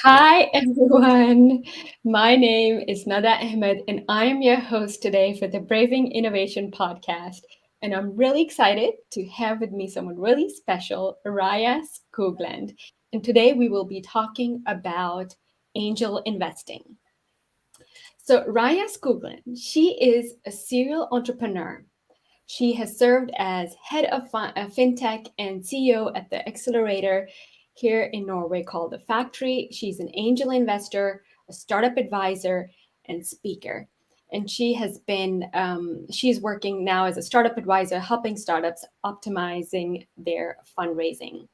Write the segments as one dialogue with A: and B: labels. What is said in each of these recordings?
A: Hi, everyone. My name is Nada Ahmed, and I am your host today for the Braving Innovation podcast. And I'm really excited to have with me someone really special, Raja Skogland. And today we will be talking about angel investing. So, Raja Skogland, she is a serial entrepreneur. She has served as head of fintech and CEO at the accelerator here in Norway called The Factory. She's an angel investor, a startup advisor, and speaker. And she's working now as a startup advisor, helping startups optimizing their fundraising.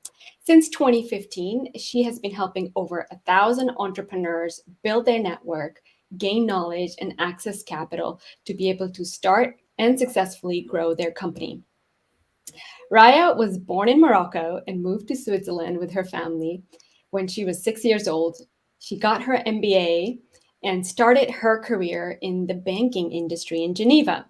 A: Since 2015, she has been helping over 1,000 entrepreneurs build their network, gain knowledge, and access capital to be able to start and successfully grow their company. Raya was born in Morocco and moved to Switzerland with her family when she was 6 years old. She got her MBA and started her career in the banking industry in Geneva.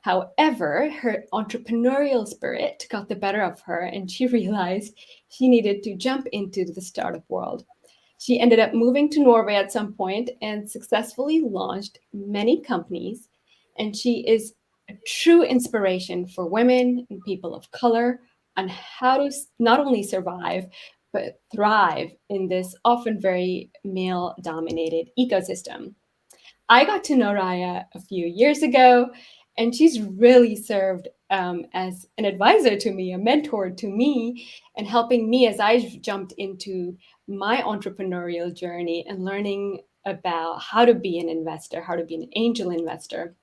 A: However, her entrepreneurial spirit got the better of her and she realized she needed to jump into the startup world. She ended up moving to Norway at some point and successfully launched many companies. And she is a true inspiration for women and people of color on how to not only survive, but thrive in this often very male dominated ecosystem. I got to know Raya a few years ago, and she's really served as an advisor to me, a mentor to me, and helping me as I've jumped into my entrepreneurial journey and learning about how to be an investor, how to be an angel investor.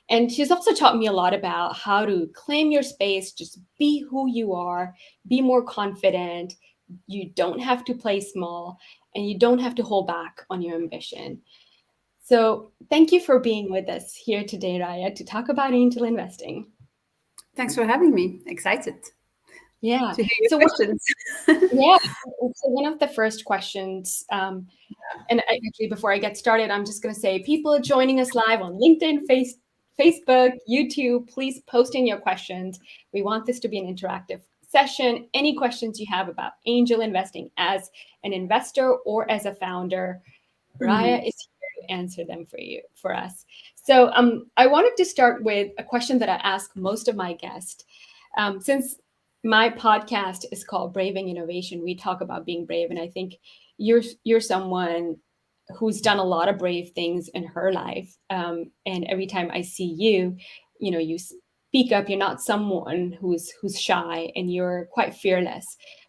A: And she's also taught me a lot about how to claim your space, just be who you are, be more confident. You don't have to play small, and you don't have to hold back on your ambition. So, thank you for being with us here today, Raya, to talk about angel investing.
B: Thanks for having me. Excited
A: Yeah.
B: to hear your
A: So,
B: questions.
A: yeah. So, one of the first questions, actually, before I get started, I'm just going to say people joining us live on LinkedIn, Facebook, YouTube, please post in your questions. We want this to be an interactive session. Any questions you have about angel investing as an investor or as a founder, Raya
B: Mhm.
A: is here to answer them for us. So I wanted to start with a question that I ask most of my guests. Since my podcast is called Braving Innovation, we talk about being brave, and I think you're someone who's done a lot of brave things in her life. And every time I see you, you speak up. You're not someone who's shy, and you're quite fearless.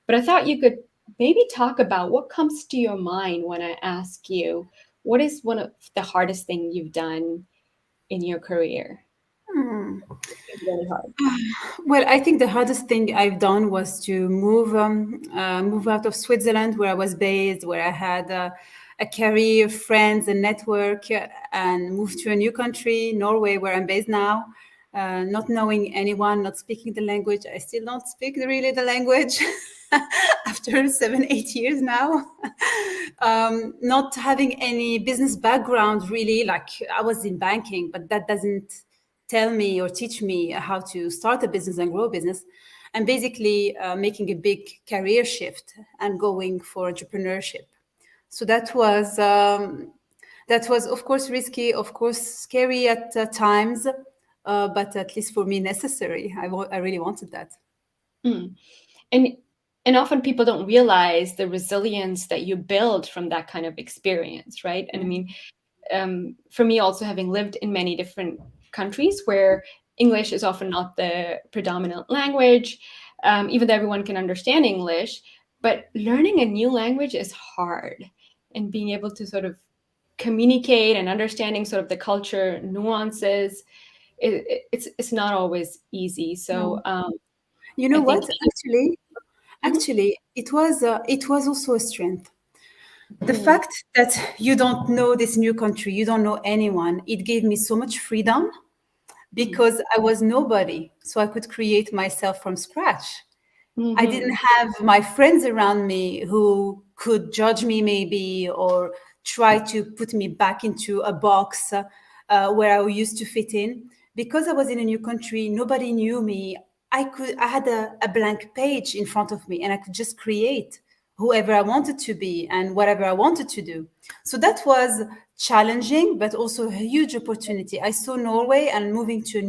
A: But I thought you could maybe talk about what comes to your mind when I ask you, what is one of the hardest thing you've done in your career?
B: Hmm.
A: It's really hard.
B: Well, I think the hardest thing I've done was to move out of Switzerland, where I was based, where I had a career, friends, and network, and move to a new country, Norway, where I'm based now. Not knowing anyone, not speaking the language. I still don't speak really the language after 7, 8 years now. Not having any business background, really. Like I was in banking, but that doesn't tell me or teach me how to start a business and grow a business. And basically making a big career shift and going for entrepreneurship. So that was of course risky, of course scary at times, but at least for me necessary. I really wanted that.
A: Mm. And and often people don't realize the resilience that you build from that kind of experience, right? And I mean, for me, also having lived in many different countries where English is often not the predominant language, even though everyone can understand English, but learning a new language is hard, and being able to sort of communicate and understanding sort of the culture nuances, it's not always easy. So
B: No. You know
A: I think.
B: what? Actually,
A: Mhm.
B: actually, it was also a strength. The
A: Mm,
B: fact that you don't know this new country, you don't know anyone, it gave me so much freedom
A: mm,
B: because I was nobody. So I could create myself from scratch. I didn't
A: mhm,
B: have my friends around me who could judge me, maybe, or try to put me back into a box where I used to fit in. Because I was in a new country, nobody knew me. I had a blank page in front of me and I could just create whoever I wanted to be and whatever I wanted to do. So that was challenging, but also a huge opportunity. I saw Norway and moving to a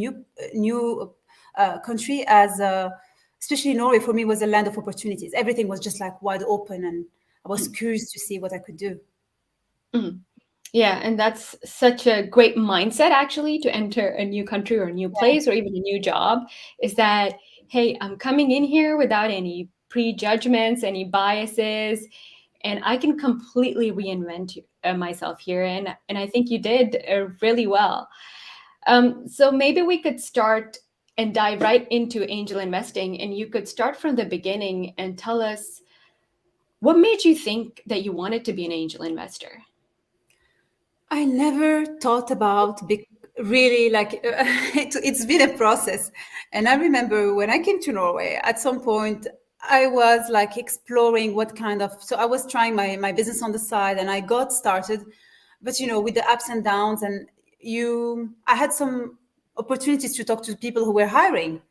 B: new country as especially Norway for me was a land of opportunities. Everything was just like wide open, and I was curious to see what I could do.
A: Mm. Yeah, and that's such a great mindset actually to enter a new country or a new
B: Yeah.
A: place or even a new job is that, hey, I'm coming in here without any prejudgments, any biases, and I can completely reinvent myself here. And I think you did really well. So maybe we could start and dive right into angel investing, and you could start from the beginning and tell us what made you think that you wanted to be an angel investor.
B: I never thought about really like it's been a process. And I remember when I came to Norway, at some point, I was like exploring what kind of, so I was trying my business on the side and I got started, but with the ups and downs and I had some opportunities to talk to people who were hiring.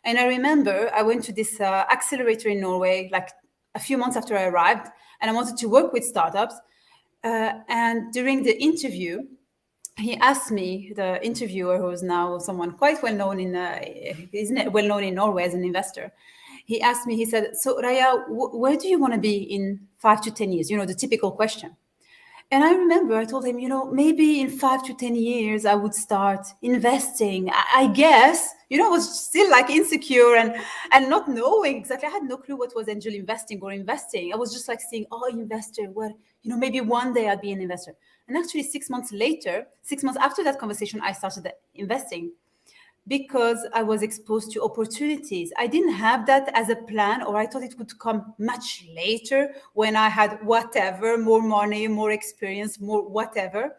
B: And I remember I went to this accelerator in Norway, like a few months after I arrived, and I wanted to work with startups. And during the interview, he asked me, the interviewer, who is now someone quite well known well known in Norway as an investor. He asked me, he said, "So Raya, where do you want to be in 5 to 10 years?" The typical question. And I remember I told him, maybe in 5 to 10 years, I would start investing. I guess, I was still like insecure and not knowing exactly. I had no clue what was angel investing or investing. I was just like seeing, oh, investor, what, maybe one day I'd be an investor. And actually, 6 months later, 6 months after that conversation, I started investing because I was exposed to opportunities. I didn't have that as a plan, or I thought it would come much later when I had whatever, more money, more experience, more whatever.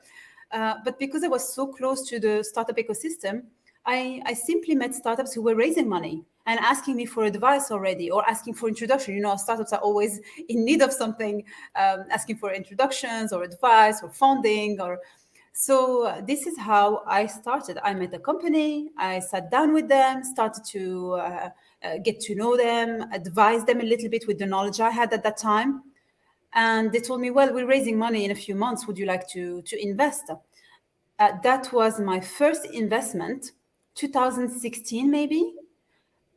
B: But because I was so close to the startup ecosystem, I simply met startups who were raising money and asking me for advice already or asking for introduction. Startups are always in need of something, asking for introductions or advice or funding or so this is how I started. I met a company, I sat down with them, started to get to know them, advise them a little bit with the knowledge I had at that time. And they told me, well, we're raising money in a few months. Would you like to invest? That was my first investment, 2016 maybe.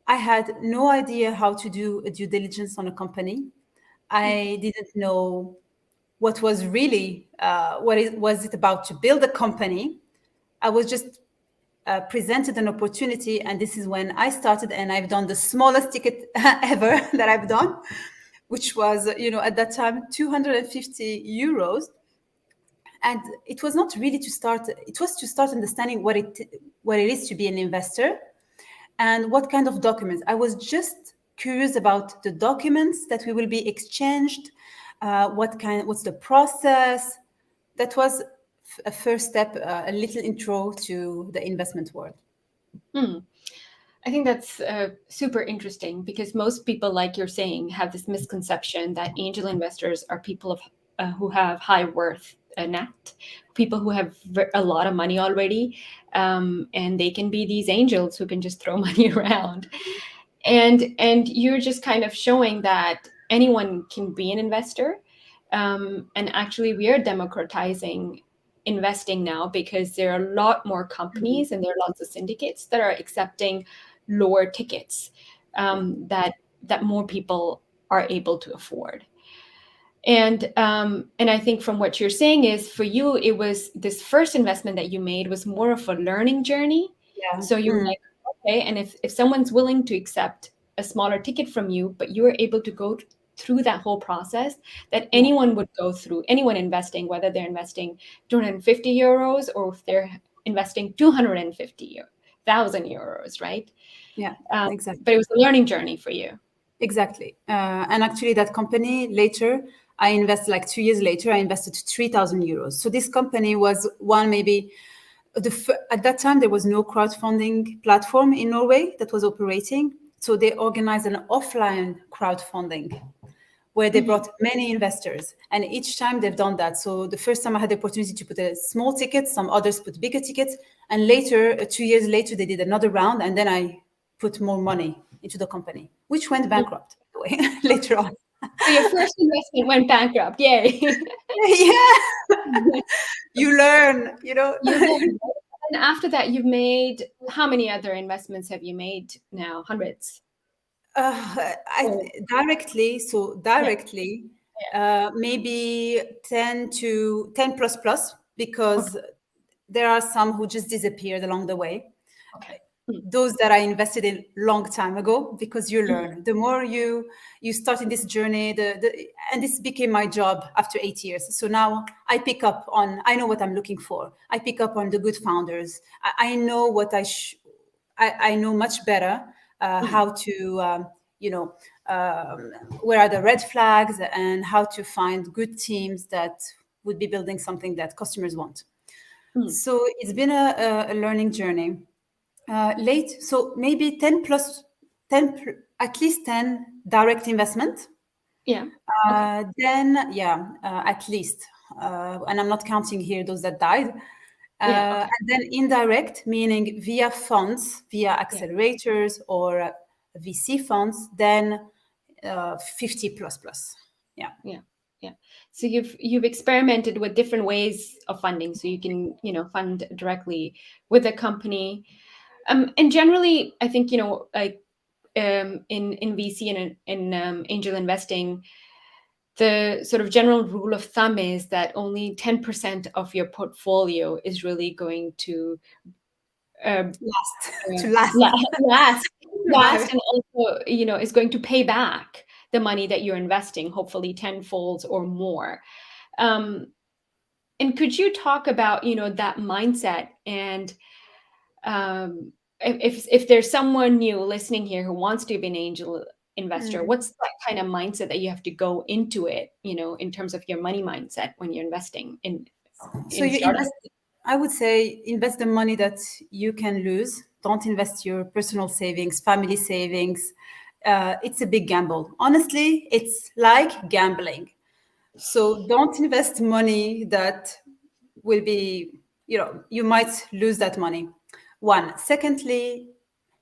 B: I had no idea how to do a due diligence on a company. I didn't know what was really was it about to build a company. I was just presented an opportunity, and this is when I started. And I've done the smallest ticket ever that I've done, which was at that time 250 euros. And it was not really to start. It was to start understanding what it is to be an investor and what kind of documents. I was just curious about the documents that we will be exchanged, what's the process. That was a first step, a little intro to the investment world.
A: Hmm. I think that's super interesting because most people, like you're saying, have this misconception that angel investors are people who have high worth net, people who have a lot of money already, and they can be these angels who can just throw money around. And you're just kind of showing that anyone can be an investor, and actually we are democratizing investing now because there are a lot more companies and there are lots of syndicates that are accepting lower tickets, that more people are able to afford. And I think from what you're saying is for you, it was this first investment that you made was more of a learning journey.
B: Yeah.
A: So you're like, okay, and if someone's willing to accept a smaller ticket from you, but you were able to go through that whole process that
B: Yeah.
A: anyone would go through, anyone investing, whether they're investing 250 euros or if they're investing 250,000 euros, right?
B: Yeah. Exactly.
A: But it was a learning journey for you.
B: Exactly. And actually, that company later, I invested like 2 years later, I invested 3,000 euros. So this company was one maybe at that time there was no crowdfunding platform in Norway that was operating. So they organized an offline crowdfunding where they brought many investors. And each time they've done that. So the first time I had the opportunity to put a small ticket, some others put bigger tickets. And later, 2 years later, they did another round. And then I put more money into the company, which went bankrupt, by the way, later on.
A: So your first investment went bankrupt. Yay.
B: Yeah, you learn,
A: You learned. Right? And after that, you've made how many other investments have you made now? Hundreds. Oh, yeah,
B: directly,
A: yeah.
B: maybe 10 to 10 plus plus,
A: Okay.
B: because there are some who just disappeared along the way.
A: Okay. Mm,
B: Those that I invested in long time ago, because you
A: mm,
B: learn the more you start in this journey. And this became my job after 8 years. So now I know what I'm looking for. I pick up on the good founders. I know what I know much better,
A: mm,
B: how to, you know, um, where are the red flags, and how to find good teams that would be building something that customers want.
A: mm.
B: So it's been a learning journey. Late, so maybe 10 plus 10, at least 10 direct investment.
A: Yeah. Okay.
B: Then, yeah, at least. And I'm not counting here those that died.
A: Yeah. Okay.
B: And then indirect, meaning via funds, via
A: Yeah.
B: accelerators or VC funds, then 50 plus plus. Yeah.
A: Yeah. Yeah. So you've experimented with different ways of funding, so you can fund directly with a company. And generally, I think like in VC and in angel investing, the sort of general rule of thumb is that only 10% of your portfolio is really going to um,
B: Last, to last,
A: last,
B: survive.
A: and also, is going to pay back the money that you're investing, hopefully tenfold or more. Um, and could you talk about, that mindset and if there's someone new listening here who wants to be an angel investor,
B: Mm.
A: what's that kind of mindset that you have to go into it, in terms of your money mindset when you're investing
B: So
A: in
B: you
A: startups?
B: invest, I would say, invest the money that you can lose. Don't invest your personal savings, family savings. It's a big gamble. Honestly, it's like gambling. So don't invest money that will be, you might lose that money. One. Secondly,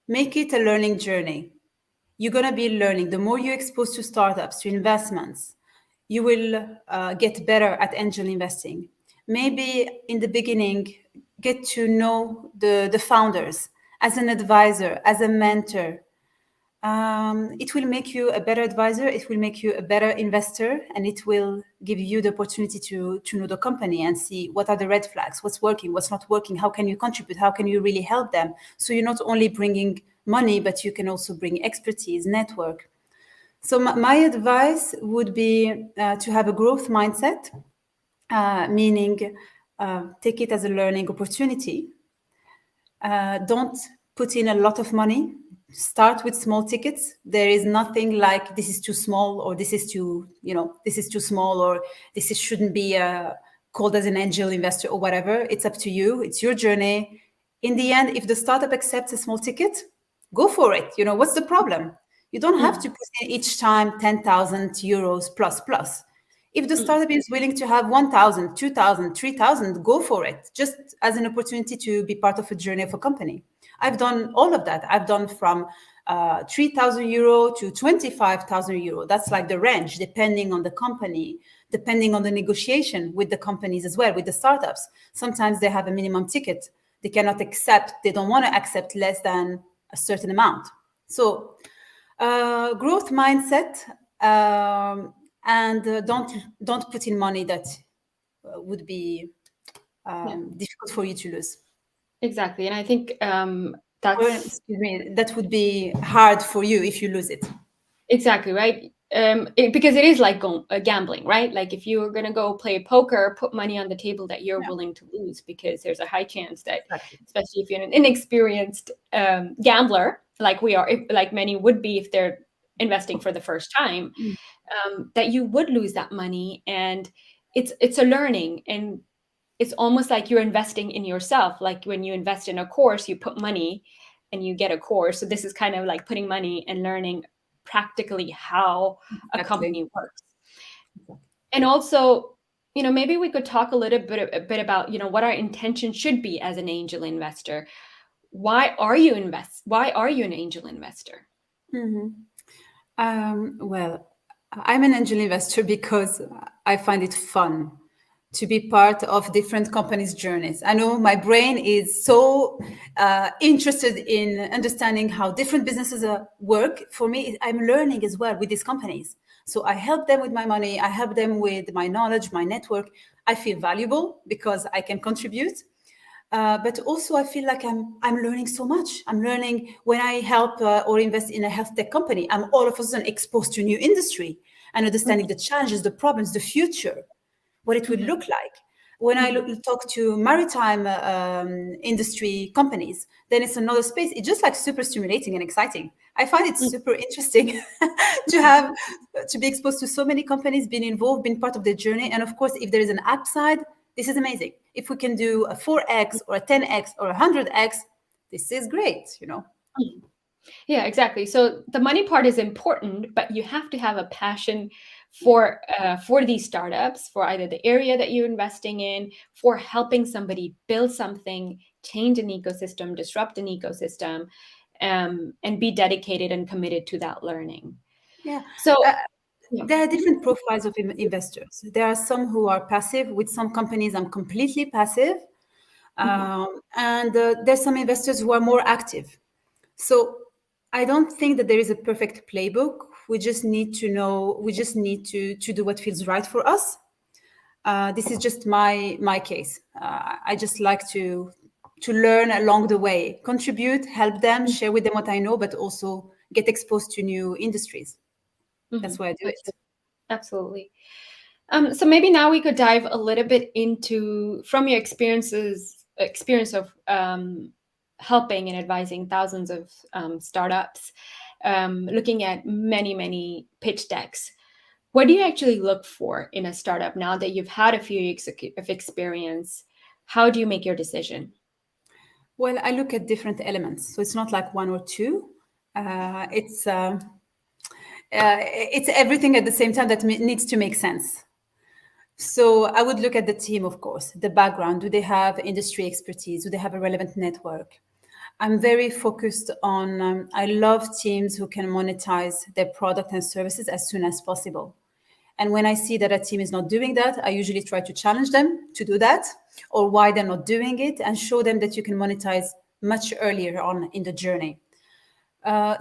B: make it a learning journey. You're going to be learning. The more you're exposed to startups, to investments, you will get better at angel investing. Maybe in the beginning, get to know the founders as an advisor, as a mentor. It will make you a better advisor, it will make you a better investor, and it will give you the opportunity to know the company and see what are the red flags, what's working, what's not working, how can you contribute, how can you really help them. So you're not only bringing money, but you can also bring expertise, network. So my advice would be to have a growth mindset, meaning take it as a learning opportunity. Don't put in a lot of money. Start with small tickets. There is nothing like this is too small, or this is too, this is too small, or shouldn't be called as an angel investor or whatever. It's up to you. It's your journey. In the end, if the startup accepts a small ticket, go for it. What's the problem? You don't have
A: Mm,
B: to put in each time 10,000 euros plus plus. If the
A: mm,
B: startup is willing to have 1,000, 2,000, 3,000, go for it, just as an opportunity to be part of a journey of a company. I've done all of that. I've done from 3,000 euro to 25,000 euro. That's like the range, depending on the company, depending on the negotiation with the companies as well, with the startups. Sometimes they have a minimum ticket. They don't want to accept less than a certain amount. So growth mindset, um, and don't put in money that would be
A: yeah,
B: difficult for you to lose,
A: exactly. And I think
B: or
A: that's
B: excuse me, that would be hard for you if you lose it.
A: exactly right. Because it is like gambling, right? Like if you're going to go play poker, put money on the table that you're
B: Yeah,
A: willing to lose, because there's a high chance that,
B: exactly.
A: especially if you're an inexperienced gambler, like we are, like many would be if they're investing for the first time,
B: Mm.
A: that you would lose that money. And it's a learning, and it's almost like you're investing in yourself. Like when you invest in a course, you put money and you get a course. So this is kind of like putting money and learning practically how a
B: Exactly.
A: company works. And also, maybe we could talk a bit about, what our intention should be as an angel investor. Why are you an angel investor?
B: Well, I'm an angel investor because I find it fun to be part of different companies' journeys. I know my brain is so interested in understanding how different businesses work. For me, I'm learning as well with these companies. So I help them with my money, I help them with my knowledge, my network. I feel valuable because I can contribute. But also, I feel like I'm learning so much. I'm learning when I help or invest in a health tech company. I'm all of a sudden exposed to a new industry and understanding the challenges, the problems, the future, what it would
A: Mhm,
B: look like. When I
A: mhm,
B: talk to maritime industry companies, then it's another space. It's just like super stimulating and exciting. I find it
A: mhm,
B: super interesting to have to be exposed to so many companies, being involved, being part of their journey. And of course, if there is an upside, this is amazing. If we can do a 4x or a 10x or a 100x, this is great.
A: mhm. Yeah, exactly. So the money part is important, but you have to have a passion for these startups, for either the area that you're investing in, for helping somebody build something, change an ecosystem, disrupt an ecosystem, and be dedicated and committed to that learning.
B: Yeah.
A: So,
B: Uh,
A: yeah.
B: there are
A: Mhm,
B: different profiles of investors. There are some who are passive. With some companies, I'm completely passive.
A: mhm,
B: And there's some investors who are more active. So I don't think that there is a perfect playbook. We just need to know, we just need to do what feels right for us. This is just my case. I just like to learn along the way, contribute, help them,
A: mhm,
B: share with them what I know, but also get exposed to new industries. That's
A: mhm.
B: why I do it.
A: Absolutely. So maybe now we could dive a little bit into from your experience of helping and advising thousands of startups, looking at many pitch decks. What do you actually look for in a startup now that you've had a few years of experience? How do you make your decision?
B: Well, I look at different elements, so it's not like one or two. It's everything at the same time that needs to make sense. So I would look at the team, of course, the background. Do they have industry expertise? Do they have a relevant network? I'm very focused on, I love teams who can monetize their product and services as soon as possible. And when I see that a team is not doing that, I usually try to challenge them to do that or why they're not doing it and show them that you can monetize much earlier on in the journey.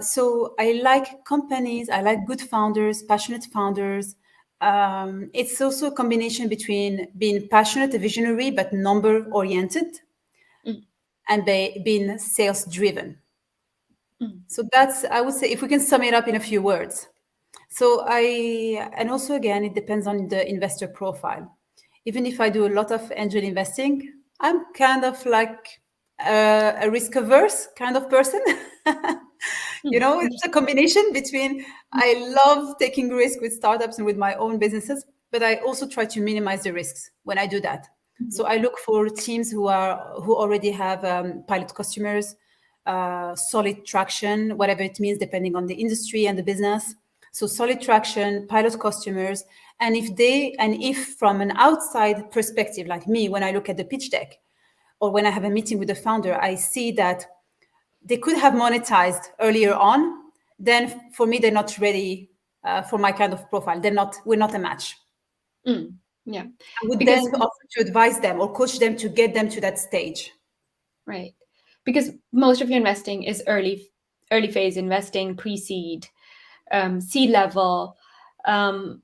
B: So I like companies, I like good founders, passionate founders. It's also a combination between being passionate, a visionary, but number oriented,
A: Mm,
B: and being sales driven.
A: mm,
B: So that's, I would say, if we can sum it up in a few words. And also again, it depends on the investor profile. Even if I do a lot of angel investing, I'm kind of like a risk averse kind of person.
A: mm,
B: It's a combination between I love taking risk with startups and with my own businesses, but I also try to minimize the risks when I do that. So
A: mhm,
B: I look for teams who already have pilot customers, solid traction, whatever it means, depending on the industry and the business. So solid traction, pilot customers, and if from an outside perspective, like me, when I look at the pitch deck, or when I have a meeting with the founder, I see that they could have monetized earlier on. Then for me, they're not ready for my kind of profile. We're not a match.
A: mm. Yeah,
B: I would
A: because
B: then offer to advise them or coach them to get them to that stage.
A: right, because most of your investing is early phase investing, pre-seed, seed level. Um,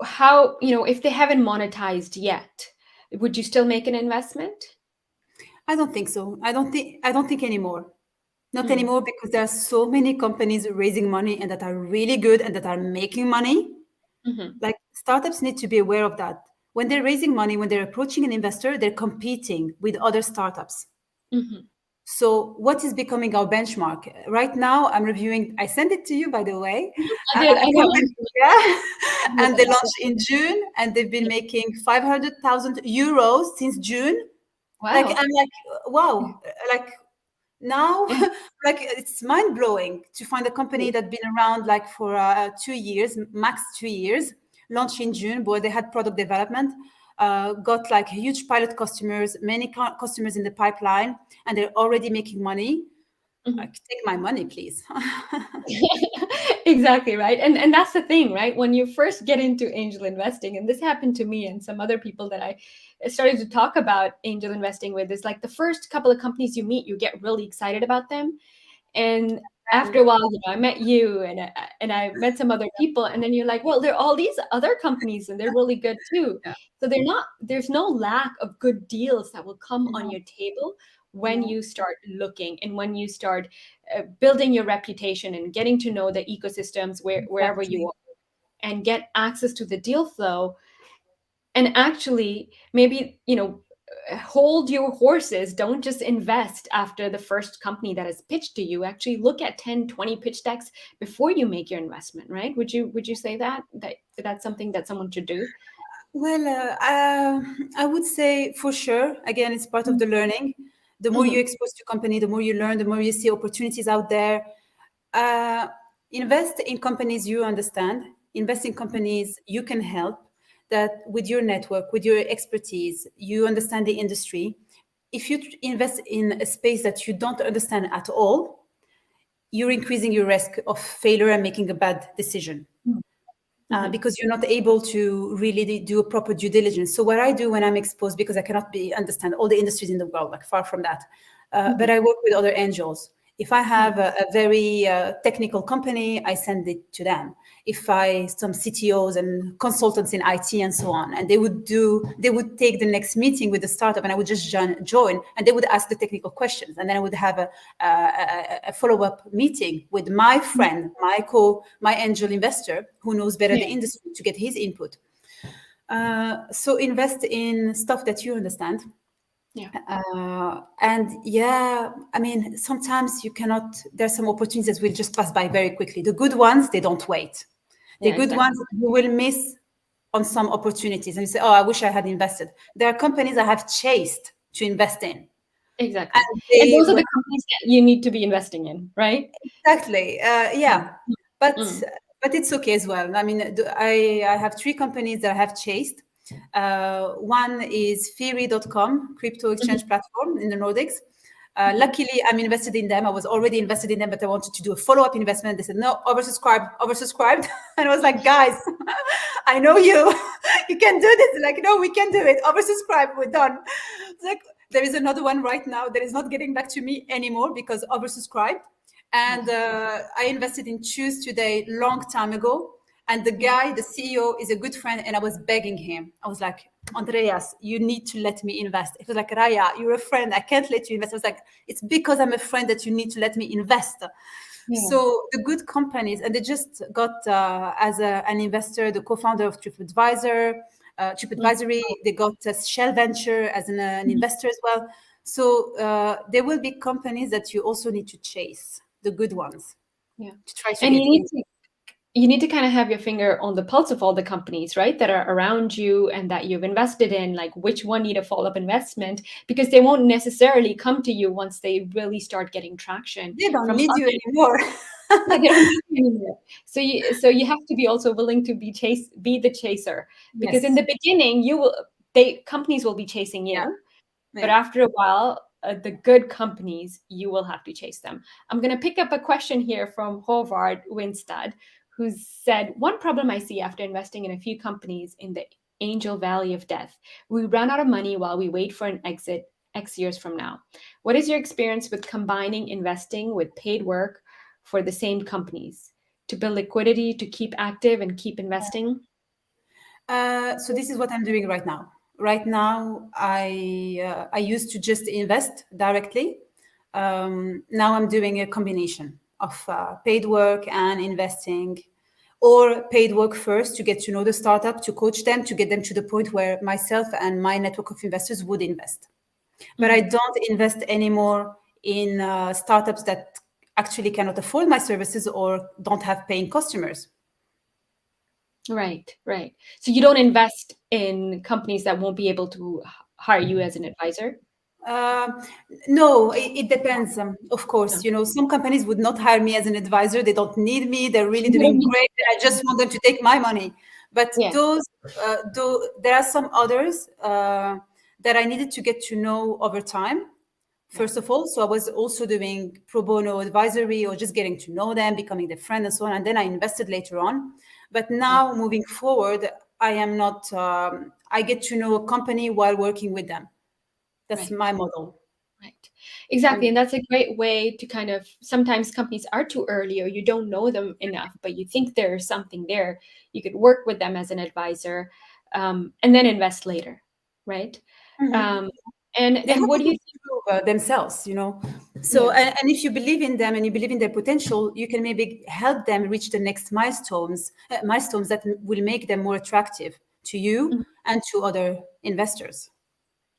A: how, if they haven't monetized yet, would you still make an investment?
B: I don't think so. I don't think anymore. Not
A: Mm,
B: anymore because there are so many companies raising money and that are really good and that are making money.
A: mhm,
B: Like startups need to be aware of that. When they're raising money, when they're approaching an investor, they're competing with other startups.
A: mhm.
B: So, what is becoming our benchmark? Right now, I'm reviewing, I sent it to you, by the way,
A: I did.
B: a
A: I know.
B: company, yeah, and they
A: Yeah.
B: launched in June and they've been making 500,000 euros since June. Like,
A: Wow.
B: I'm like, wow, like now,
A: Yeah.
B: like it's mind blowing to find a company that's been around like for 2 years, max 2 years, launched in June, but they had product development, got like huge pilot customers, many customers in the pipeline, and they're already making money. like, take my money, please.
A: Exactly, right. And that's the thing, right? When you first get into angel investing, and this happened to me and some other people that I started to talk about angel investing with, is like the first couple of companies you meet, you get really excited about them. And after a while, I met you, and I met some other people, and then you're like, well, there are all these other companies and they're really good too.
B: Yeah.
A: So there's no lack of good deals that will come on
B: No,
A: your table when
B: no,
A: you start looking and when you start building your reputation and getting to know the ecosystems wherever you
B: exactly.
A: are and get access to the deal flow, and actually maybe hold your horses. Don't just invest after the first company that is pitched to you. Actually look at 10, 20 pitch decks before you make your investment, right? Would you say that that's something that someone should do?
B: Well, I would say for sure. Again, it's part of the learning. The more you
A: Mm-hmm.
B: expose to company, the more you learn, the more you see opportunities out there. Uh, Invest in companies you understand. Invest in companies you can help. That with your network, with your expertise, you understand the industry. If you invest in a space that you don't understand at all, you're increasing your risk of failure and making a bad decision.
A: Mm-hmm.
B: Because you're not able to really do a proper due diligence. So what I do when I'm exposed, because I cannot be understand all the industries in the world, like far from that, but I work with other angels. If I have a very technical company, I send it to them. If I some CTOs and consultants in IT and so on, and they would take the next meeting with the startup, and I would just join, and they would ask the technical questions, and then I would have a follow up meeting with my friend, my angel investor, who knows better the
A: Yeah.
B: industry, to get his input. So invest in stuff that you understand.
A: Yeah.
B: And yeah, I mean, sometimes you cannot, there's some opportunities that will just pass by very quickly. The good ones, they don't wait. The
A: Yeah,
B: good
A: exactly.
B: ones you will miss on some opportunities. And you say, oh, I wish I had invested. There are companies I have chased to invest in.
A: Exactly.
B: And
A: And
B: they
A: those are
B: were
A: the companies that you need to be investing in, right?
B: exactly,
A: Mm.
B: yeah. But
A: Mm.
B: but it's okay as well. I mean, I have three companies that I have chased. One is Fiori.com, crypto exchange platform in the Nordics.
A: Mhm.
B: Luckily, I'm invested in them. I was already invested in them, but I wanted to do a follow-up investment. They said, no, oversubscribed, oversubscribed. And I was like, guys, I know you. You can do this. Like, no, we can do it. Oversubscribed, we're done. It's like, there is another one right now that is not getting back to me anymore because oversubscribed. And I invested in Choose Today long time ago. And the
A: Yeah.
B: guy, the CEO, is a good friend, and I was begging him. I was like, Andreas, you need to let me invest. It was like, Raya, you're a friend. I can't let you invest. I was like, it's because I'm a friend that you need to let me invest.
A: Yeah.
B: So the good companies, and they just got as an investor, the co-founder of
A: Mm.
B: TripAdvisory. They got Shell Venture as an investor as well. So there will be companies that you also need to chase, the good ones,
A: Yeah.
B: to try to
A: And
B: get in.
A: you need to kind of have your finger on the pulse of all the companies, right, that are around you and that you've invested in, like which one need a follow-up investment, because they won't necessarily come to you once they really start getting traction
B: They don't
A: from
B: need you
A: others.
B: anymore.
A: Yeah, they don't need you anymore. So you have to be also willing to be the chaser, because in
B: Yes.
A: the beginning they companies will be chasing
B: Yeah.
A: you. But
B: Yeah.
A: after a while, the good companies, you will have to chase them. I'm going to pick up a question here from Håvard Winstad, who said, one problem I see after investing in a few companies in the angel valley of death, we run out of money while we wait for an exit X years from now. What is your experience with combining investing with paid work for the same companies to build liquidity, to keep active and keep investing?
B: So this is what I'm doing right now. Right now, I used to just invest directly. Now I'm doing a combination of paid work and investing, or paid work first to get to know the startup, to coach them, to get them to the point where myself and my network of investors would invest. But I
A: Mhm.
B: don't invest anymore in startups that actually cannot afford my services or don't have paying customers.
A: Right, right. So you don't invest in companies that won't be able to hire you as an advisor?
B: Um, no, it depends. Of course,
A: No.
B: you know, some companies would not hire me as an advisor. They don't need me. They're really
A: You don't
B: doing
A: need
B: great. And I just want them to take my money. But
A: Yeah.
B: there are some others that I needed to get to know over time.
A: Yeah.
B: first of all. So I was also doing pro bono advisory or just getting to know them, becoming their friend and so on. And then I invested later on. But
A: Mm.
B: now moving forward, I am not, I get to know a company while working with them. That's
A: Right.
B: my model.
A: Right. Exactly.
B: And
A: And that's a great way to kind of sometimes companies are too early or you don't know them enough, but you think there's something there. You could work with them as an advisor, and then invest later. Right. Um,
B: they
A: and
B: have
A: what
B: to
A: do you think?
B: prove themselves, you know. So,
A: Yeah.
B: and if you believe in them and you believe in their potential, you can maybe help them reach the next milestones that will make them more attractive to you
A: Mhm.
B: and to other investors.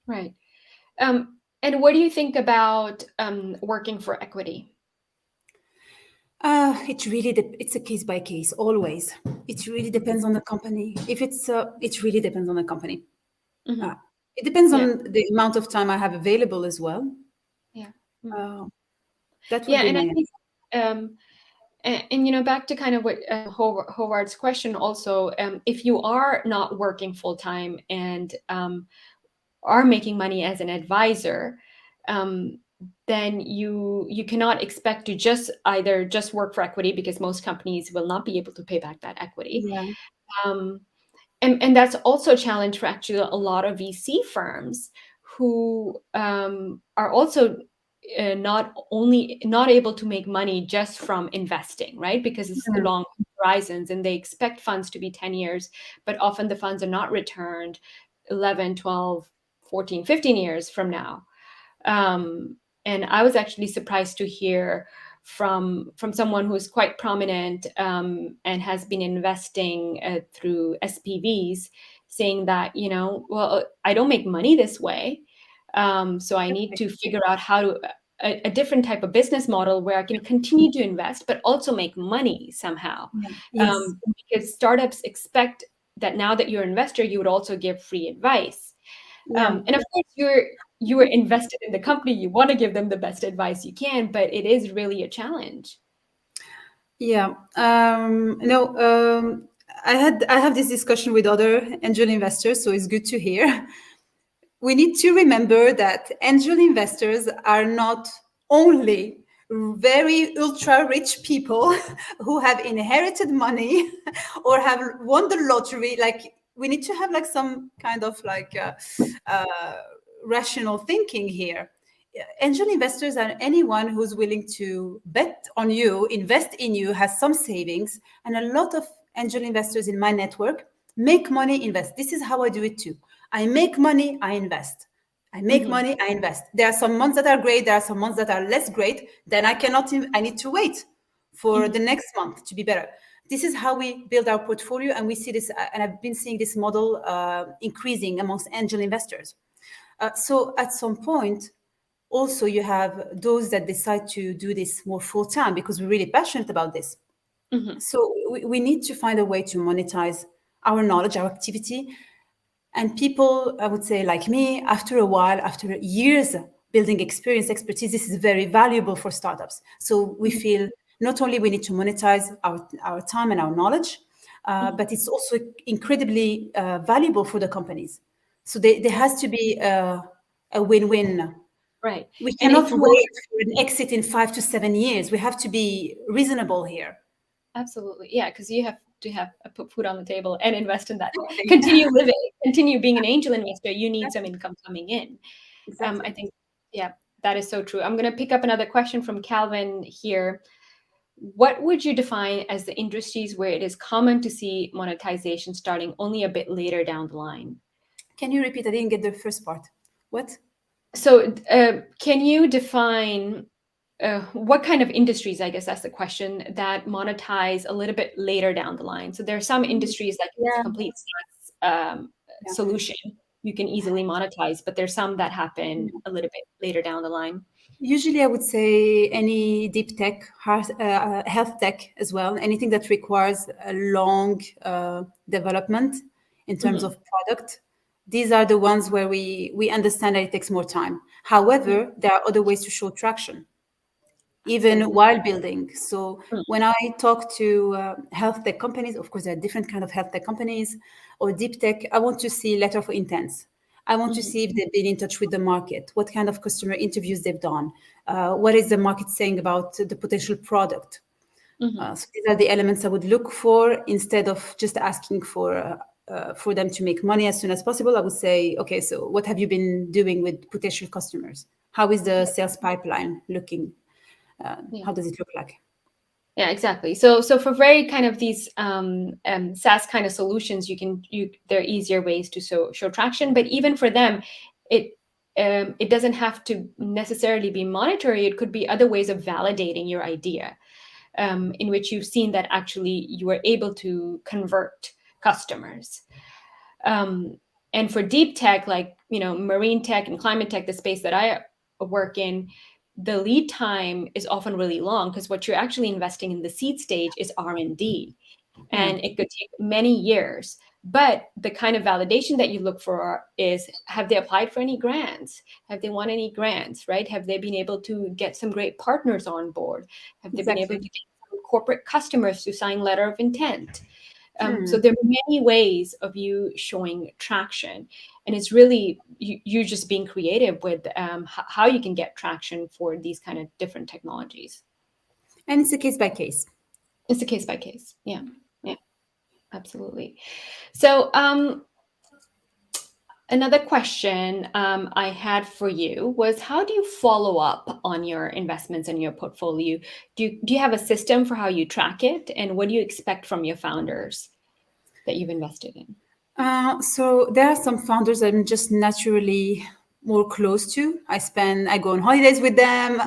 A: Right. And what do you think about working for equity?
B: It's a case by case always. It really
A: Mhm.
B: depends on the company. If it's it really depends on the company.
A: Mhm.
B: Uh, it depends
A: Yeah.
B: on the amount of time I have available as well.
A: Yeah. Mm.
B: Uh, that would
A: Yeah.
B: be
A: And I
B: my
A: think,
B: answer.
A: and back to kind of what Howard's question also, if you are not working full time and are making money as an advisor, um, then you cannot expect to just either just work for equity because most companies will not be able to pay back that equity.
B: Yeah,
A: Um, and that's also a challenge for actually a lot of VC firms who are also not able to make money just from investing, right? Because it's
B: mm,
A: long horizons and they expect funds to be 10 years, but often the funds are not returned 11, 12, 14, 15 years from now. Um, and I was actually surprised to hear from someone who's quite prominent and has been investing through SPVs, saying that well, I don't make money this way, so I need to figure out how to a different type of business model where I can continue to invest but also make money somehow,
B: yeah. Yes.
A: because startups expect that now that you're an investor, you would also give free advice.
B: Yeah.
A: And of course, you are invested in the company. You want to give them the best advice you can, but it is really a challenge.
B: Yeah. No, I have this discussion with other angel investors, so it's good to hear. We need to remember that angel investors are not only very ultra rich people who have inherited money or have won the lottery. Like, we need to have like some kind of like uh, rational thinking here. Angel investors are anyone who's willing to bet on you, invest in you, has some savings. And a lot of angel investors in my network make money, invest. This is how I do it too. I make money, I invest. I make
A: Hmm.
B: money, I invest. There are some months that are great, there are some months that are less great. Then I cannot, I need to wait for
A: Hmm.
B: the next month to be better. This is how we build our portfolio. And we see this, and I've been seeing this model increasing amongst angel investors. So at some point, also you have those that decide to do this more full time because we're really passionate about this.
A: Hmm.
B: So we need to find a way to monetize our knowledge, our activity. And people, I would say, like me, after a while, after years building experience, expertise, this is very valuable for startups. So we feel not only we need to monetize our time and our knowledge,
A: Hmm.
B: but it's also incredibly valuable for the companies. So there
A: Yeah,
B: has to be a win-win.
A: right.
B: We
A: And
B: cannot
A: if you want,
B: wait for an exit in 5 to 7 years. We have to be reasonable here.
A: absolutely, yeah, because you have to have put food on the table and invest in that. Continue living, continue being an angel investor. You need some income coming in. I
B: Exactly.
A: think, yeah, that is so true. I'm going to pick up another question from Calvin here. What would you define as the industries where it is common to see monetization starting only a bit later down the line?
B: Can you repeat? I didn't get the first part. What?
A: So, can you define what kind of industries, I guess that's the question, that monetize a little bit later down the line? So, there are some industries like if it's a
B: Yeah.
A: complete SaaS
B: Yeah.
A: solution, you can easily monetize, but there's some that happen a little bit later down the line.
B: Usually, I would say any deep tech, health tech as well, anything that requires a long development in terms
A: Hmm.
B: of product. These are the ones where we understand that it takes more time. However, there are other ways to show traction, even
A: Absolutely.
B: while building. So
A: Mm.
B: when I talk to health tech companies, of course, there are different kind of health tech companies or deep tech. I want to see letter of intents. I want to
A: Mhm.
B: see if they've been in touch with the market, what kind of customer interviews they've done, what is the market saying about the potential product.
A: Mhm.
B: So these are the elements I would look for instead of just asking for them to make money as soon as possible. I would say, okay, so what have you been doing with potential customers? How is the sales pipeline looking?
A: Yeah.
B: How does it look like?
A: Yeah, exactly. So for very kind of these SaaS kind of solutions, there are easier ways to show traction. But even for them, it it doesn't have to necessarily be monetary. It could be other ways of validating your idea, in which you've seen that actually you are able to convert customers. Um, and for deep tech, like marine tech and climate tech, the space that I work in, the lead time is often really long because what you're actually investing in the seed stage is R&D,
B: Yeah,
A: and it could take many years. But the kind of validation that you look for is, have they applied for any grants? Have they won any grants, right? Have they been able to get some great partners on board? Have they been able to
B: exactly.
A: get some corporate customers to sign letter of intent? So
B: Hmm.
A: there are many ways of you showing traction, and it's really you just being creative with how you can get traction for these kind of different technologies.
B: And it's a case by case.
A: It's a case by case. Yeah, yeah, absolutely. So another question I had for you was, how do you follow up on your investments in your portfolio? Do you have a system for how you track it, and what do you expect from your founders that you've invested in?
B: So there are some founders I'm just naturally more close to. I go on holidays with them.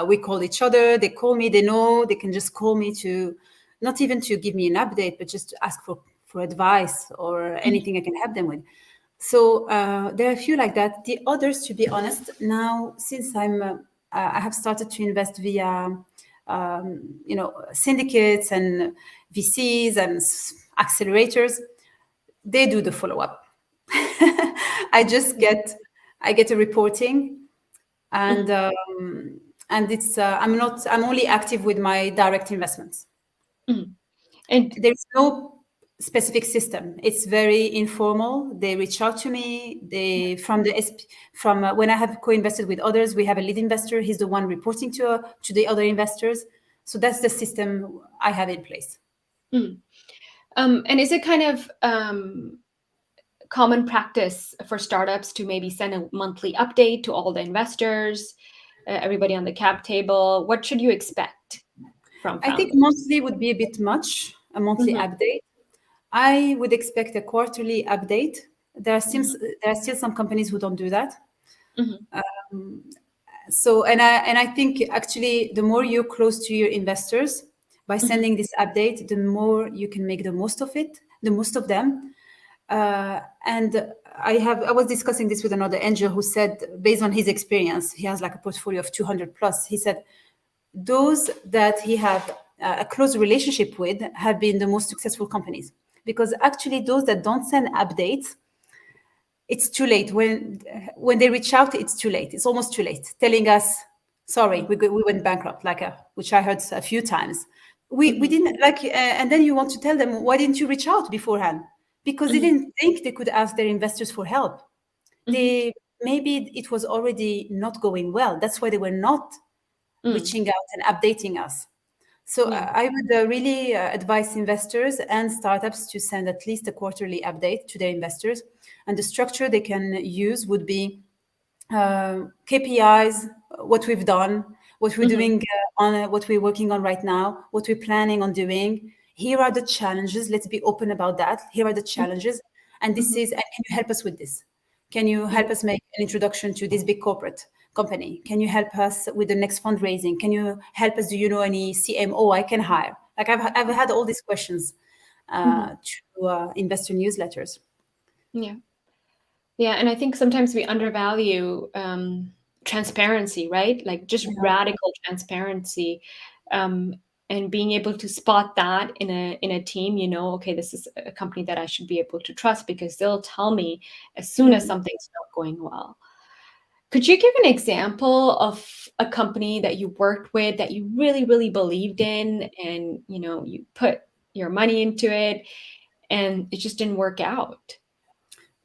B: We call each other. They call me. They know they can just call me to, not even to give me an update, but just to ask for advice or anything I can help them with. So there are a few like that. The others, to be honest, now since I have started to invest via, syndicates and VCs and accelerators. They do the follow up. I just get I get a reporting, and
A: Mhm.
B: I'm only active with my direct investments.
A: Mhm. And
B: There's no specific system. It's very informal. They reach out to me. They from the from when I have co-invested with others, we have a lead investor. He's the one reporting to the other investors. So that's the system I have in place.
A: mm. And is it kind of common practice for startups to maybe send a monthly update to all the investors, everybody on the cap table? What should you expect from
B: I think
A: founders?
B: monthly would be a bit much, a monthly
A: Hmm.
B: update. I would expect a quarterly update. There are still
A: Hmm.
B: there are still some companies who don't do that.
A: Hmm.
B: So and I think actually the more you're close to your investors by
A: Hmm.
B: sending this update, the more you can make the most of it, the most of them. And I was discussing this with another angel who said, based on his experience, he has like a portfolio of 200 plus. He said those that he have a close relationship with have been the most successful companies, because actually those that don't send updates, it's too late. When they reach out, it's too late. It's almost too late, telling us, sorry, we went bankrupt, like which I heard a few times. We
A: Hmm.
B: didn't like, and then you want to tell them, why didn't you reach out beforehand? Because they
A: Hmm.
B: didn't think they could ask their investors for help.
A: Hmm.
B: They maybe it was already not going well. That's why they were not
A: Hmm.
B: reaching out and updating us. So
A: Yeah.
B: I would really advise investors and startups to send at least a quarterly update to their investors. And the structure they can use would be KPIs, what we've done, what we're
A: Hmm.
B: doing what we're working on right now, what we're planning on doing. Here are the challenges. Let's be open about that. Here are the challenges, and this
A: Hmm.
B: is. And can you help us with this? Can you
A: Yeah.
B: help us make an introduction to this big corporate company? Can you help us with the next fundraising? Can you help us? Do you know any CMO I can hire? Like I've had all these questions
A: Hmm.
B: to investor newsletters.
A: Yeah. Yeah, and I think sometimes we undervalue transparency, right? Like just radical transparency, um, and being able to spot that in a team. Okay, this is a company that I should be able to trust because they'll tell me as soon as
B: Mm.
A: something's not going well. Could you give an example of a company that you worked with that you really, really believed in, and you put your money into it, and it just didn't work out?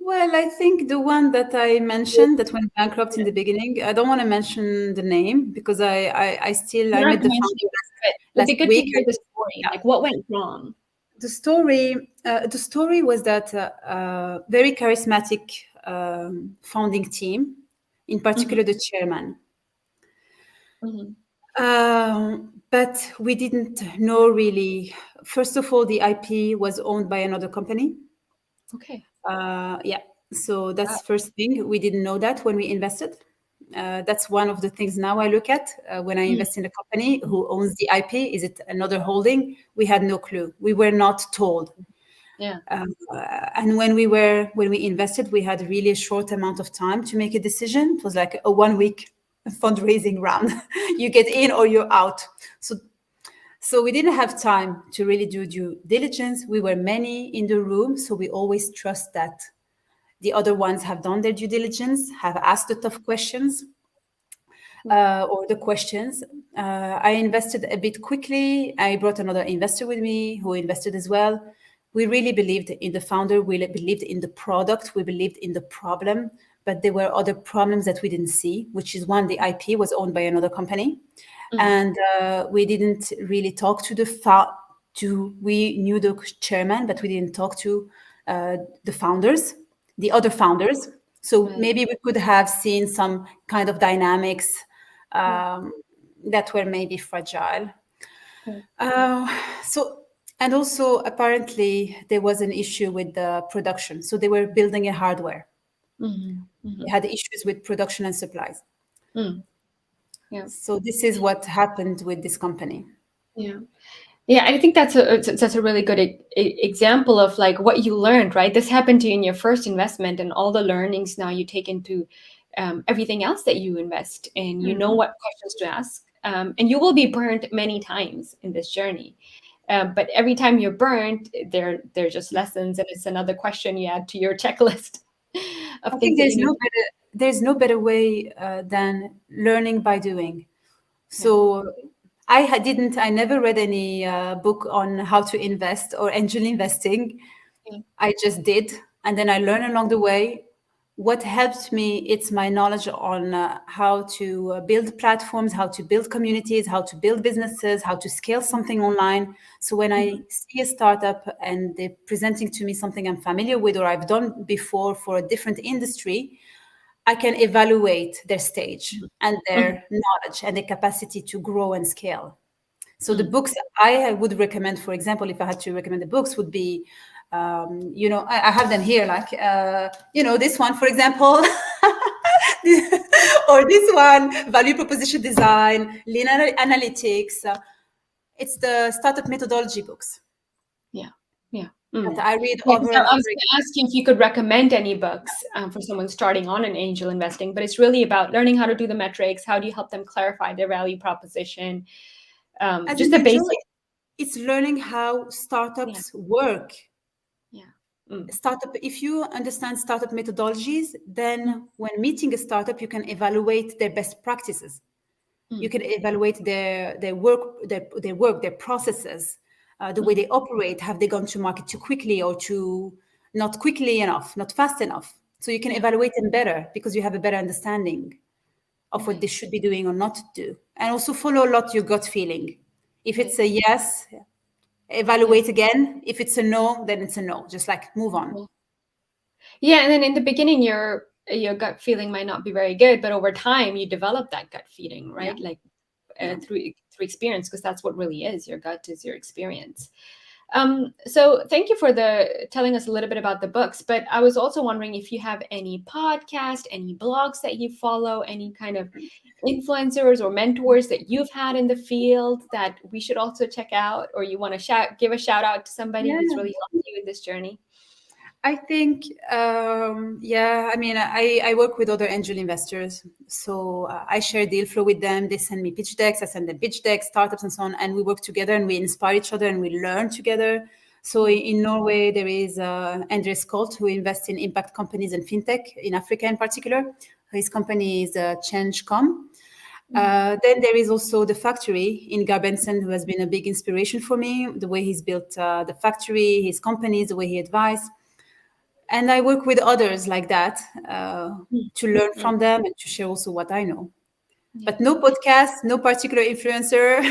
B: Well, I think the one that I mentioned that went bankrupt in
A: Yeah.
B: the beginning, I don't want to mention the name because I still
A: You
B: I
A: don't have
B: met
A: to
B: the
A: mention
B: founder
A: it, but it would
B: last
A: be good to
B: week.
A: hear the story.
B: Yeah.
A: Like, what went wrong?
B: The story was that very charismatic founding team, in
A: Hmm.
B: particular the chairman.
A: Hmm.
B: But we didn't know really. First of all, the IP was owned by another company.
A: Okay.
B: Yeah, so
A: Wow.
B: that's first thing. We didn't know that when we invested. That's one of the things now I look at when I
A: Mhm.
B: invest in a company who owns the IP. Is it another holding? We had no clue. We were not told.
A: Yeah.
B: And when we invested, we had really a short amount of time to make a decision. It was like a 1 week fundraising round. You get in or you're out. So we didn't have time to really do due diligence. We were many in the room, so we always trust that the other ones have done their due diligence, have asked the tough questions,
A: Mm.
B: or the questions. I invested a bit quickly. I brought another investor with me who invested as well. We really believed in the founder. We believed in the product. We believed in the problem. But there were other problems that we didn't see, which is one, the IP was owned by another company.
A: Mm.
B: And we didn't really talk to we knew the chairman, but we didn't talk to the founders, the other founders. So
A: Right.
B: maybe we could have seen some kind of dynamics
A: Yeah.
B: um, that were maybe fragile.
A: Right.
B: Uh, so, and also apparently there was an issue with the production. So they were building a hardware.
A: Hmm.
B: They
A: Hmm.
B: had issues with production and supplies.
A: Mm. Yeah.
B: So this is what happened with this company.
A: Yeah. Yeah, I think that's a really good example of like what you learned, right? This happened to you in your first investment, and all the learnings now you take into everything else that you invest in. You know what questions to ask, and you will be burned many times in this journey. But every time you're burned, they're just lessons, and it's another question you add to your checklist of
B: I
A: things
B: think
A: that you need.
B: there's no better way than learning by doing.
A: Yeah,
B: So I never read any book on how to invest or angel investing.
A: yeah,
B: I just did, and then I learned along the way. What helped me, it's my knowledge on how to build platforms, how to build communities, how to build businesses, how to scale something online. So when I
A: mhm,
B: see a startup and they're presenting to me something I'm familiar with or I've done before for a different industry, I can evaluate their stage
A: mhm,
B: and
A: mhm,
B: their knowledge and their capacity to grow and scale. So the
A: mm,
B: books I would recommend, for example, if I had to recommend the books, would be, I have them here, like, this one, for example, or this one, value proposition design, lean analytics. It's the startup methodology books
A: yeah, yeah.
B: that
A: Mm.
B: I read
A: Yeah, because
B: over and
A: I
B: over
A: was going to ask you if you could recommend any books for someone starting on an angel investing, but it's really about learning how to do the metrics. How do you help them clarify their value proposition?
B: as
A: Just
B: an
A: the
B: angel.
A: basic.
B: It's learning how
A: Yeah,
B: startups work.
A: yeah. Mm,
B: Startup, if you understand startup methodologies,
A: mm,
B: then when meeting a startup, you can evaluate their best practices. You
A: mm,
B: can evaluate their work, their processes, the way
A: mm.
B: they operate. Have they gone to market too quickly or too not quickly enough, not fast enough? So you can
A: Yeah,
B: evaluate them better because you have a better understanding of what
A: right,
B: they should be doing or not do. And also follow a lot your gut feeling. If it's
A: right.
B: a yes,
A: Yeah.
B: evaluate again. If it's a no, then it's a no. Just like move on.
A: Yeah. Yeah, and then in the beginning, your gut feeling might not be very good, but over time, you develop that gut feeling,
B: Yeah,
A: right? Like
B: yeah.
A: through experience, because that's what really is. Your gut is your experience. So thank you for the telling us a little bit about the books, but I was also wondering if you have any podcast, any blogs that you follow, any kind of influencers or mentors that you've had in the field that we should also check out, or you want to give a shout out to somebody
B: Yeah,
A: who's really helped you in this journey.
B: I think, yeah, I mean, I work with other angel investors. So I share deal flow with them. They send me pitch decks. I send them pitch decks, startups, and so on. And we work together and we inspire each other and we learn together. So
A: Yeah.
B: in Norway, there is Andres Colt, who invests in impact companies and fintech in Africa in particular. His company is Change.com.
A: Mhm.
B: Then there is also the factory in Garbenson, who has been a big inspiration for me. The way he's built the factory, his companies, the way he advised. and I work with others like that,
A: Mm,
B: to learn
A: mm,
B: from them and to share also what I know.
A: yeah.
B: But no podcast, no particular influencer,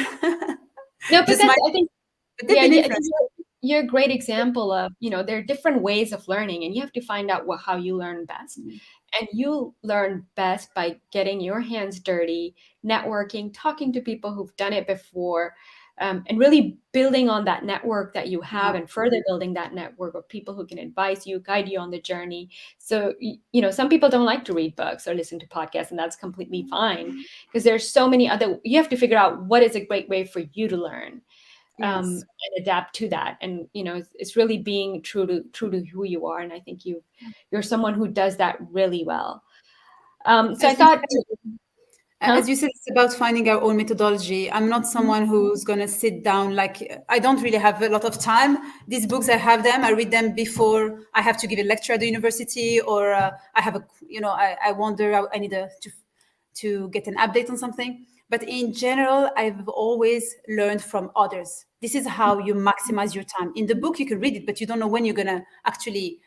A: No, but
B: just my,
A: that's, I think,
B: but they've
A: yeah,
B: been
A: yeah, I think
B: influenced.
A: you're a great example of, there are different ways of learning, and you have to find out how you learn best. And you learn best by getting your hands dirty, networking, talking to people who've done it before, and really building on that network that you have
B: Yeah.
A: and further building that network of people who can advise you, guide you on the journey. So, some people don't like to read books or listen to podcasts, and that's completely fine because there's so many other, you have to figure out what is a great way for you to learn,
B: Yes.
A: and adapt to that. And it's really being true to who you are. And I think you're someone who does that really well. So I
B: As you
A: thought,
B: said,
A: huh?
B: as you said, it's about finding our own methodology. I'm not
A: Mhm.
B: someone who's going to sit down. Like, I don't really have a lot of time. These books, I have them. I read them before I have to give a lecture at the university, or I have a, I wonder, I need to get an update on something. But in general, I've always learned from others. This is how you maximize your time. In the book, you can read it, but you don't know when you're going to actually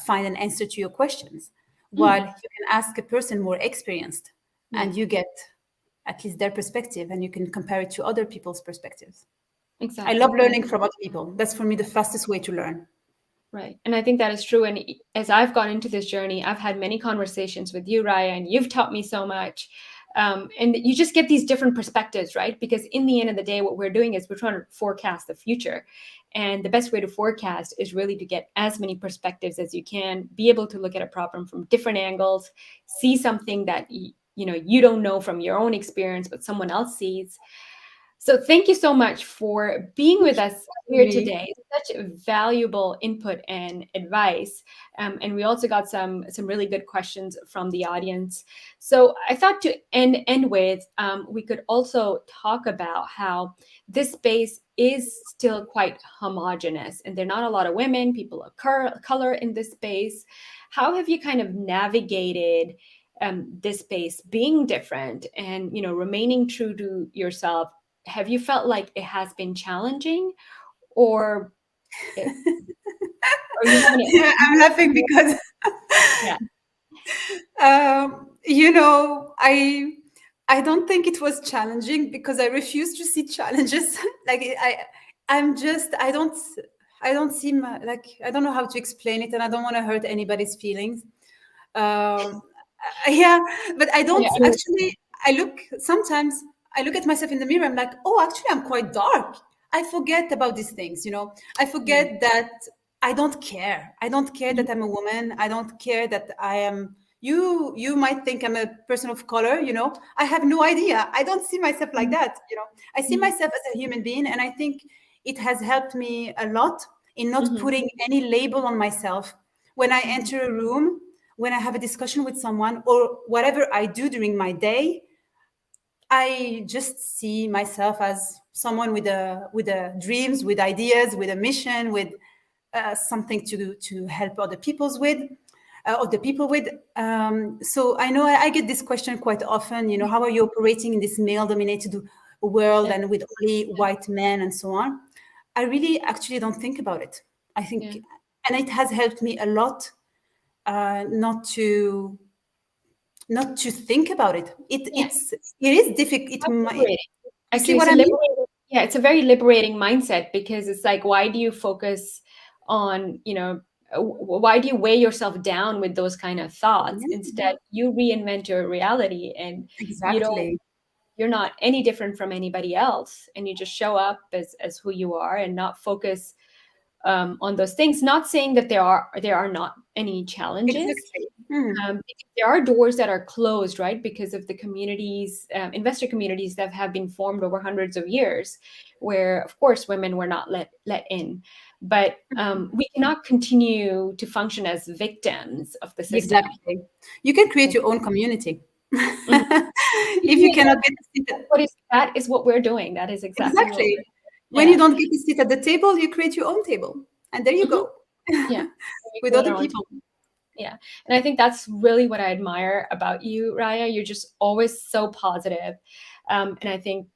B: find an answer to your questions. While
A: Mm,
B: you can ask a person more experienced,
A: yeah,
B: and you get at least their perspective, and you can compare it to other people's perspectives. I love
A: exactly.
B: learning from other people. That's for me the fastest way to learn.
A: Right. And I think that is true. And as I've gone into this journey, I've had many conversations with you, Raya, and you've taught me so much. And you just get these different perspectives, right? Because in the end of the day, what we're doing is we're trying to forecast the future. And the best way to forecast is really to get as many perspectives as you can, be able to look at a problem from different angles, see something that you don't know from your own experience, but someone else sees. So thank you so much for being
B: Thank
A: with
B: you
A: us
B: for having
A: here
B: me.
A: today. Such valuable input and advice, and we also got some really good questions from the audience. So I thought to end with, we could also talk about how this space is still quite homogenous, and there are not a lot of women, people of color in this space. How have you kind of navigated this space being different and remaining true to yourself? Have you felt like it has been challenging, or it, or you haven't?
B: Yeah, I'm laughing because
A: Yeah,
B: I don't think it was challenging because I refuse to see challenges. Like I'm just I don't see like I don't know how to explain it, and I don't want to hurt anybody's feelings. um yeah, but I
A: yeah,
B: don't actually. I look sometimes, I look at myself in the mirror, I'm like, oh, actually I'm quite dark. I forget about these things, I
A: yeah,
B: forget that I don't care
A: mhm,
B: that I'm a woman. I don't care that I am, you might think I'm a person of color, I have no idea. I don't see myself like
A: mhm,
B: that. I see
A: mhm,
B: myself as a human being, and I think it has helped me a lot in not
A: mhm,
B: putting any label on myself when I
A: mhm,
B: enter a room, when I have a discussion with someone, or whatever I do during my day. I just see myself as someone with a dreams, with ideas, with a mission, with something to help other people's with, other people with. So I know I get this question quite often. How are you operating in this male-dominated world
A: yeah,
B: and with only white men and so on? I really actually don't think about it. I
A: yeah,
B: think, and it has helped me a lot, not to think about it.
A: yeah.
B: It is difficult. It
A: Quite
B: might,
A: liberating.
B: you see
A: Actually,
B: what
A: it's a
B: I mean?
A: liberating. Yeah, it's a very liberating mindset because it's like, why do you focus on, why do you weigh yourself down with those kind of thoughts?
B: Yeah,
A: Instead, you reinvent your reality, and you don't
B: exactly.
A: you're not any different from anybody else, and you just show up as who you are and not focus on those things. Not saying that there are not any challenges,
B: Exactly. Hmm.
A: because there are doors that are closed, right, because of the communities, investor communities that have been formed over hundreds of years, where of course women were not let in. But we cannot continue to function as victims of the system.
B: Exactly. You can create your own community.
A: Mhm.
B: If you cannot get a seat
A: That is what we're doing. That is exactly what
B: exactly.
A: we're.
B: When you
A: Yeah.
B: don't get a seat at the table, you create your own table. And there you
A: Mhm.
B: go.
A: Yeah. We
B: With
A: create
B: other
A: our own.
B: people.
A: Yeah. And I think that's really what I admire about you, Raya. You're just always so positive. And I think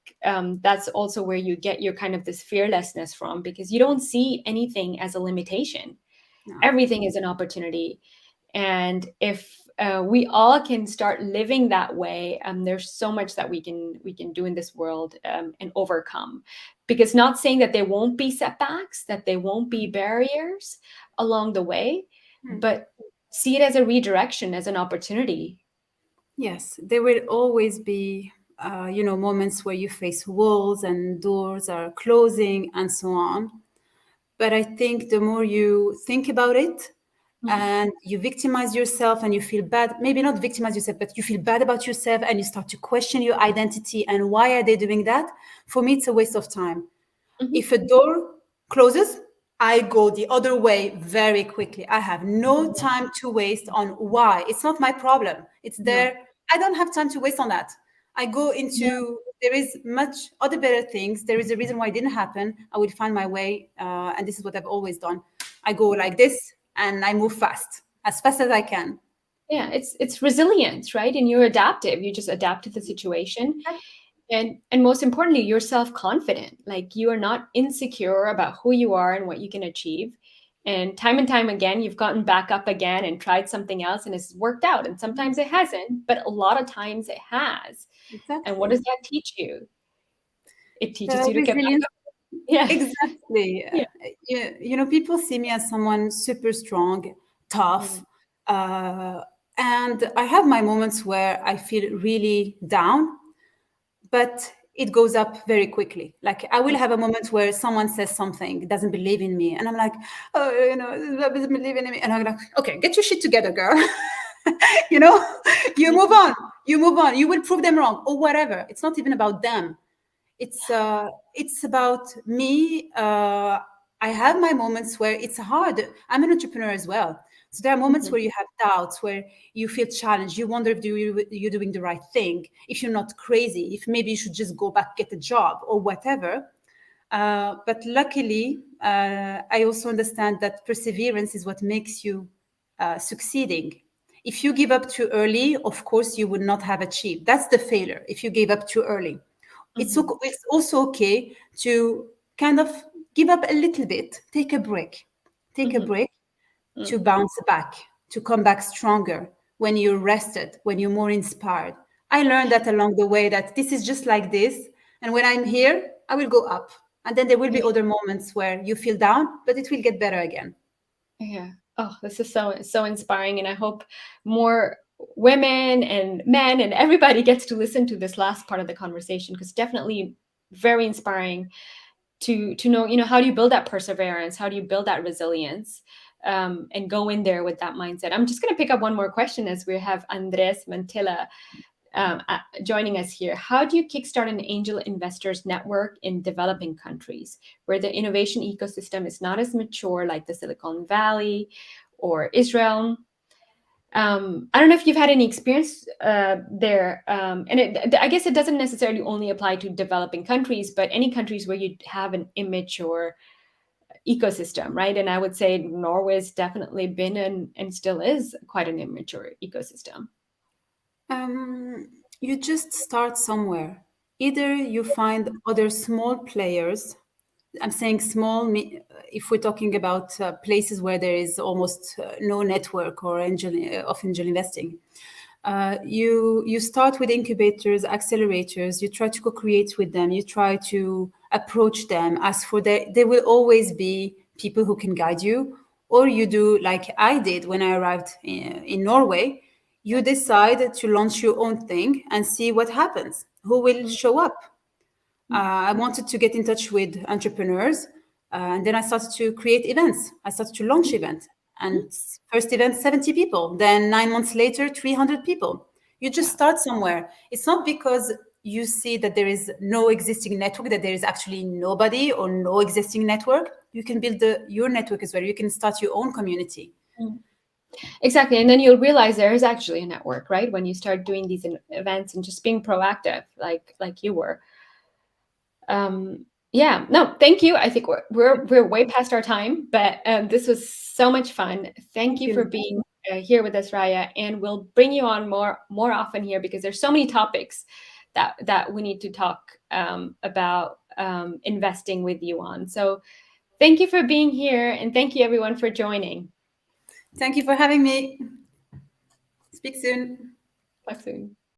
A: that's also where you get your kind of this fearlessness from, because you don't see anything as a limitation.
B: Yeah.
A: Everything is an opportunity. And if we all can start living that way, there's so much that we can do in this world, and overcome. Because not saying that there won't be setbacks, that there won't be barriers along the way,
B: Hmm.
A: but see it as a redirection, as an opportunity.
B: Yes, there will always be, moments where you face walls and doors are closing and so on. But I think the more you think about it
A: Mhm.
B: and you victimize yourself and you feel bad, maybe not victimize yourself, but you feel bad about yourself and you start to question your identity and why are they doing that? For me, it's a waste of time.
A: Mhm.
B: If a door closes, I go the other way very quickly. I have no
A: Mhm.
B: time to waste on why. It's not my problem. It's
A: No.
B: there. I don't have time to waste on that. I go
A: Yeah.
B: into, there is much other better things. There is a reason why it didn't happen. I will find my way. And this is what I've always done. I go
A: Yeah.
B: like this and I move fast as I can.
A: Yeah, it's resilience, right? And you're adaptive. You just adapt to the situation. And most importantly, you're self-confident. Like, you are not insecure about who you are and what you can achieve. And time again, you've gotten back up again and tried something else and it's worked out. And sometimes it hasn't, but a lot of times it has. And what
B: Exactly.
A: does that teach you? It teaches you to get back
B: Resilience.
A: up. Yeah.
B: Exactly.
A: Yeah.
B: People see me as someone super strong, tough,
A: Mm.
B: uh, and I have my moments where I feel really down, but it goes up very quickly. Like I will have a moment where someone says something, doesn't believe in me, and I'm like, oh, doesn't believe in me, and I'm like, okay, get your shit together, girl. you know, you move on, you move on. You will prove them wrong or whatever. It's not even about them. It's about me. I have my moments where it's hard. I'm an entrepreneur as well, so there are moments
A: Mhm.
B: where you have doubts, where you feel challenged. You wonder if you're doing the right thing, if you're not crazy, if maybe you should just go back get a job or whatever. But luckily, I also understand that perseverance is what makes you succeeding. If you give up too early, of course, you would not have achieved. That's the failure. If you gave up too early,
A: Mhm.
B: it's also okay to kind of give up a little bit, take a
A: Mhm.
B: break to
A: Mhm.
B: bounce back, to come back stronger when you're rested, when you're more inspired. I learned that along the way that this is just like this. And when I'm here, I will go up. And then there will be
A: Yeah.
B: other moments where you feel down, but it will get better again.
A: Yeah. Oh, this is so inspiring, and I hope more women and men and everybody gets to listen to this last part of the conversation, because definitely very inspiring to know, how do you build that perseverance? How do you build that resilience? And go in there with that mindset. I'm just going to pick up one more question as we have Andres Mantilla joining us here. How do you kickstart an angel investors network in developing countries where the innovation ecosystem is not as mature like the Silicon Valley or Israel? I don't know if you've had any experience there, and I guess it doesn't necessarily only apply to developing countries, but any countries where you have an immature ecosystem, right? And I would say Norway's definitely been and still is quite an immature ecosystem.
B: Um, you just start somewhere. Either you find other small players. I'm saying small, if we're talking about places where there is almost no network or of angel investing. You start with incubators, accelerators. You try to co-create with them. You try to approach them. As for there will always be people who can guide you, or you do like I did when I arrived in Norway. You decide to launch your own thing and see what happens. Who will show up? I wanted to get in touch with entrepreneurs, and then I started to create events. I started to launch events, and first event 70 people. Then 9 months later, 300 people. You just
A: Wow.
B: start somewhere. It's not because you see that there is no existing network that there is actually nobody or no existing network. You can build your network as well. You can start your own community.
A: Mm. Exactly. And then you'll realize there is actually a network, right? When you start doing these events and just being proactive, like you were. Yeah, no, thank you. I think we're way past our time, but this was so much fun. Thank
B: Thank
A: you for
B: you.
A: being here with us, Raya, and we'll bring you on more often here, because there's so many topics that we need to talk about investing with you on. So Thank you for being here, and thank you everyone for joining.
B: Thank you for having me. Speak soon.
A: Talk soon.